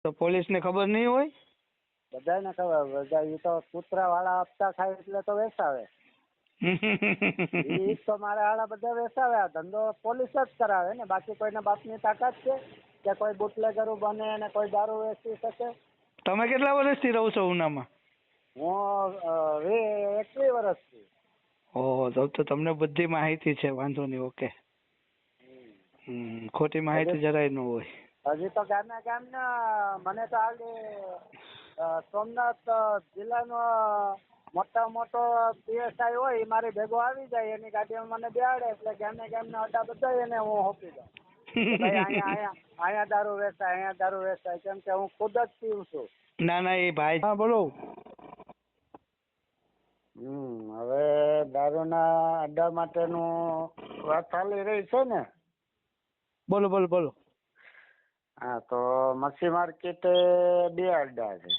તો પોલીસ ને ખબર નહીં હોય? બધાને ખબર, બધા ઈ તો કૂતરા વાળા હપ્તા ખાય એટલે તો વેસાવે. ઈ તો મારા હાળા બધા વેસાવે. આ ધંધો પોલીસ જ કરાવે ને, બાકી કોઈના બાપની તાકાત છે કે કોઈ બુટલેગરું બને અને કોઈ દારૂ વેચી શકે? તમે કેટલા વર્ષથી રહો છો ઉનામાં? હું 21 વર્ષથી. ઓહો, તો તમને બધી માહિતી છે, વાંધો નહીં. ઓકે. ખોટી માહિતી જરાય ન હોય. હજી તો ગામના મને તો સોમનાથ જિલ્લાનો મોટો પીએસઆઈ હોય, એ મારી ભેગો આવી જાય, એની ગાડીમાં મને બેહાડે એટલે ગામના અડ્ડા બધા એને હું હોપી દઉં. ભાઈ અહીંયા દારૂ વેચાય, કેમ કે હું ખુદ જ પીવું છું. ના એ ભાઈ. હા બોલો. હવે દારૂના અડ્ડા માટેનું વાત ચાલી રહી છે ને? બોલો. હા, તો મચ્છી માર્કેટે 2 અડ્ડા છે.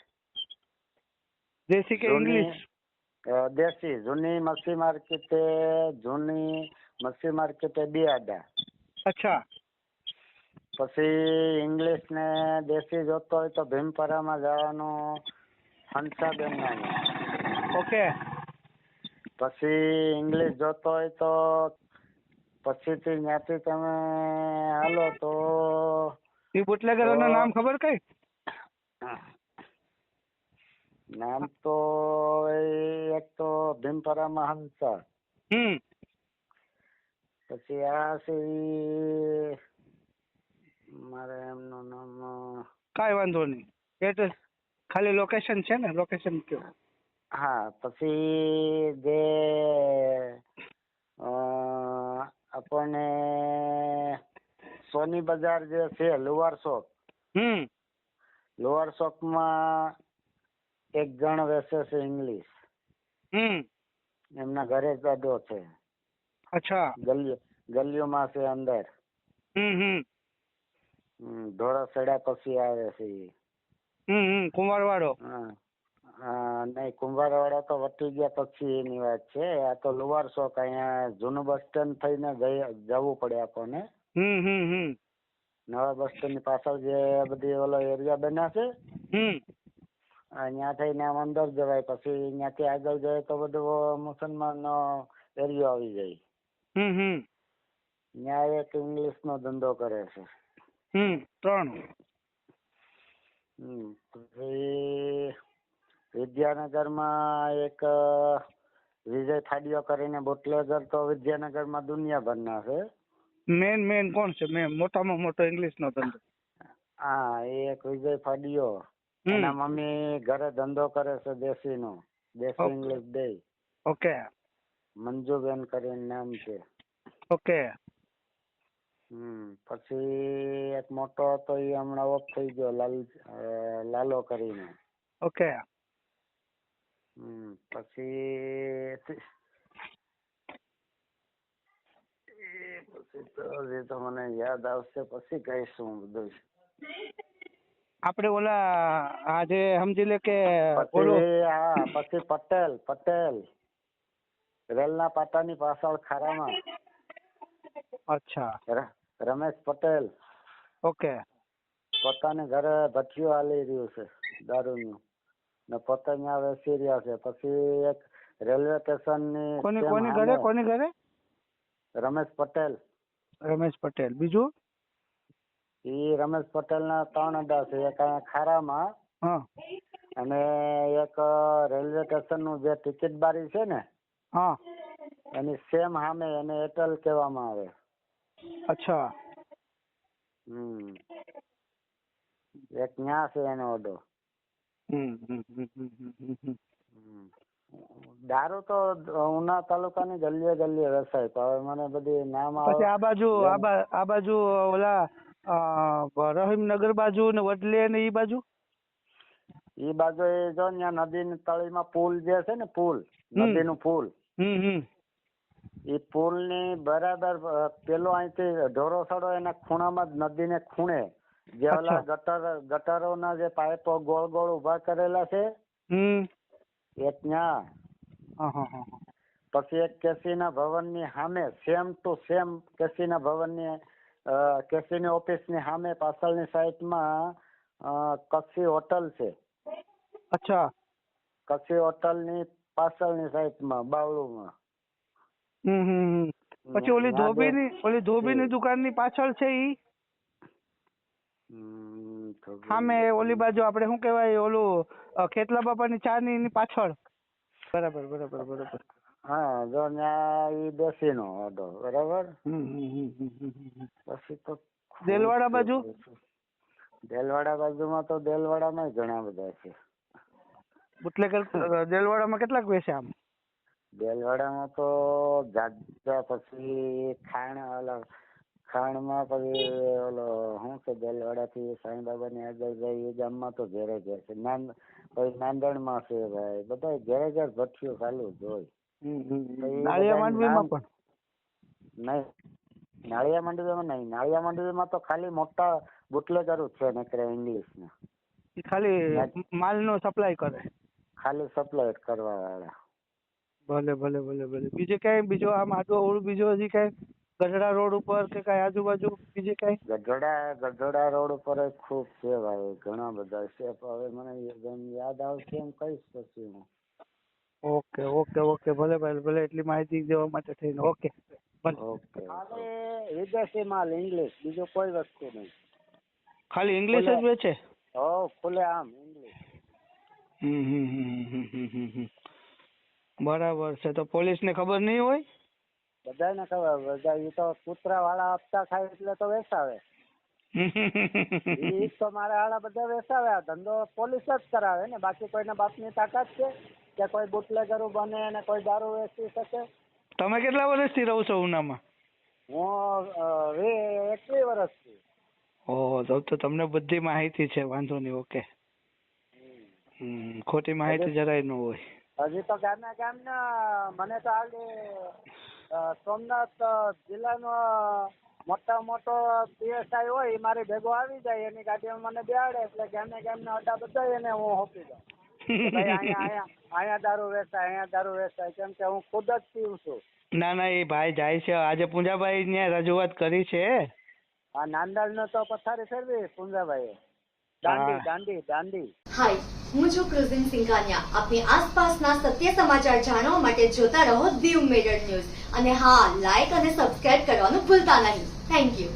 દેશી કે ઇંગ્લિશ? દેશી. જૂની મચ્છી માર્કેટે 2 અડ્ડા. અચ્છા. પછી ઇંગ્લિશ ને દેશી જોતો હોય તો ભીમપરામાં જવાનું, હંસાબેન ના. ઓકે. પછી ઇંગ્લિશ જોતો હોય તો પછીથી ત્યાંથી તમે હાલો તો એ બુટલેગરોનું નામ ખબર કઈ? નામ તો એક તો ભીમપરામાં હંસા. પછી આ છે મારે એમનું નામ કાંઈ વાંધો નહીં. એડ્રેસ ખાલી લોકેશન છે ને, લોકેશન કયો. હા, પછી જે આપણને સોની બજાર જે છે, લુવાર ચોકમાં એક જણ વેચે છે ઇંગ્લિશ. એમના ઘરે જ અડ્ડો છે. અચ્છા. ગલીઓમાં છે અંદર. ધોળા સડા પછી આવે છે. કુંવારવાડો. હા, નહીં, કુંભારવાડા તો વટી ગયા પછી એની વાત છે. આ તો લુવાર ચોક, અહીંયા જૂનું બસ સ્ટેન્ડ થઈને જવું પડે આપણને. નવા બસ સ્ટેન્ડ ની પાછળ જે બધી ઓલો એરિયા બન્યા છે, અહીંયા થઈને આમ અંદર જવાય. પછી અહીંયાથી આગળ જાય તો બધો મુસલમાન નો એરિયો આવી જાય. ત્યાં એક ઇંગ્લિશ નો ધંધો કરે છે. 3. પછી વિદ્યાનગરમાં એક વિજય થાડીઓ કરીને બુટલેગર તો વિદ્યાનગરમાં દુનિયાભરના છે. મેન કોણ છે? મોટામાં મોટો ઇંગ્લિશ નો ધંધો. હા, એક વિજય ફાડીઓ. એના મમ્મી ઘરે ધંધો કરે છે દેશી નો, દેશી ઇંગ્લિશ દે. ઓકે. મંજુબેન કરીને નામ છે. ઓકે. પછી એક મોટો હતો, એ હમણાં ઓફ થઈ ગયો, લાલો કરીને. ઓકે. પછી તો મને યાદ આવશે પછી કહીશું બધું. આપણે ઓલા આજે સમજી લે કે પછી પટેલ રેલના પાટાની પાછળ ખારામાં. અચ્છા. રમેશ પટેલ. ઓકે. પોતાને ઘરે ભઠ્ઠીઓ હાલી રહ્યું છે દારૂનું, ને પોતે ત્યાં વેચી રહ્યા છે. પછી એક રેલવે સ્ટેશન ની કોની ઘરે? રમેશ પટેલ. બીજું? ઈ રમેશ પટેલ ના 3 અડ્ડા છે. એક ખારામાં, અને એક રેલવે સ્ટેશન નું જે ટિકિટ બારી છે ને, એની સેમ સામે, એને એરટેલ કહેવામાં આવે. અચ્છા. એક ન્યા છે એનો અડ્ડો. દારૂ તો ઉના તાલુકાની ગલીએ વેચાય. તો હવે મને બધી નામ પછી આ બાજુ ઓલા રહીમનગર બાજુ ને વડલે ને ઈ બાજુ એ જો ત્યાં નદી તળીમાં પુલ જે છે ને, નદીનું પુલ, એ પુલ ની બરાબર પેલો અહીંથી ઢોરો સડો એના ખૂણામાં જ નદીને ખૂણે જે ઓલા ગટરોના જે પાઇપો ગોળ ઉભા કરેલા છે, એક ત્યાં. પછી એક કેસીના ભવનની સામે, સેમ ટુ સેમ કેસીના ભવનની, કેસીની ઓફિસની સામે પાછળની સાઈડમાં કચ્છી હોટલ છે. અચ્છા. કચ્છી હોટલની પાછળની સાઈડમાં બાવળુમાં. પછી ઓલી ધોબીની દુકાનની પાછળ છે ઈ સામે ઓલી બાજુ આપણે શું કહેવાય ઓલું ખેતલા બાપાની ચાની ની પાછળ. બરાબર બરાબર બરાબર. હા, જો ત્યાં ઈ દેશીનો અડો. બરાબર. પછી તો દેલવાડા બાજુ? દેલવાડા બાજુમાં તો દેલવાડામાં ઘણા બધા છે. બુટલેગર દેલવાડામાં કેટલાક વેસે આમ? દેલવાડામાં તો જાજા. પછી ખાણમાં પછી ઓલો શું છે દેલવાડાથી સાંઈબાબાની આગળ જાય એ ગામમાં તો ઘેરે ઘેર છે. પછી નાંદણમાં છે ભાઈ, બધા ઘેરે ઘેર ભઠ્ઠીઓ ચાલુ જ હોય. નાળિયા માંડવીમાં પણ નહીં, નાળિયા માંડવીમાં નહીં. નાળિયા માંડવીમાં તો ખાલી મોટા બુટલેગરો છે નકરા ઇંગ્લિશના. ખાલી માલનો સપ્લાય કરે, ખાલી સપ્લાય કરવા વાળા. ભલે ભલે ભલે ભલે. બીજે કઈ બીજો આમ આડો બીજો હજી કઈ ગઢડા રોડ ઉપર કે કઈ આજુબાજુ બીજે કઈ? ગઢડા રોડ ઉપર ખૂબ છે ભાઈ, ઘણા બધા છે. હવે મને યાદ આવશે એમ કહીશ પછી હું. ઓકે ઓકે ઓકે ભલે ભાઈ ભલે. એટલી માહિતી દેવા માટે થઈને ઓકે ઓકે. વિદેશી માલ ઇંગ્લિશ, બીજું કોઈ વસ્તુ નહીં. ખાલી ઇંગ્લિશ જ વેચે? ખુલે આમ ઇંગ્લિશ. બરાબર છે. તો પોલીસ ને ખબર નહીં હોય? બધાને ખબર. બધા ઈ તો કૂતરા વાળા હપ્તા ખાય એટલે તો વેચાવે. ઈ તો મારા વાળા બધા વેચાવે. આ ધંધો પોલીસ જ કરાવે ને, બાકી કોઈને બાપની તાકાત છે કે કોઈ બુટલેગરો બને અને કોઈ દારૂ વેચી શકે? તમે કેટલા વર્ષથી રહો છો ઉનામાં? હું 21 વર્ષથી. ઓહો, તો તમને બધી માહિતી છે. વાંધો નહીં. ઓકે. ખોટી માહિતી જરાય ન હોય. હજી તો ગામના મને તો સોમનાથ જિલ્લાનો મોટો પીએસઆઈ હોય એ મારી ભેગો આવી જાય, એની ગાડીમાં મને બેહાડે એટલે ગામના અડ્ડા બધા એને હું હોપી દઉં. અહીંયા દારૂ વેચાય કેમ કે હું ખુદ જ પીવું છું. ના એ ભાઈ જાય છે. આજે પૂંજાભાઈ ને રજૂઆત કરી છે. આ નાંદલ તો પથારી ફેરવી પૂંજાભાઈએ. દાંડી. હાય, હું છું ક્રુઝિન સિંઘાનિયા. આપની આસપાસના સત્ય સમાચાર જાણવા માટે જોતા રહો દીવ મિરર ન્યૂઝ. અને હા, લાઈક અને સબસ્ક્રાઇબ કરવાનું ભૂલતા નહીં. Thank you.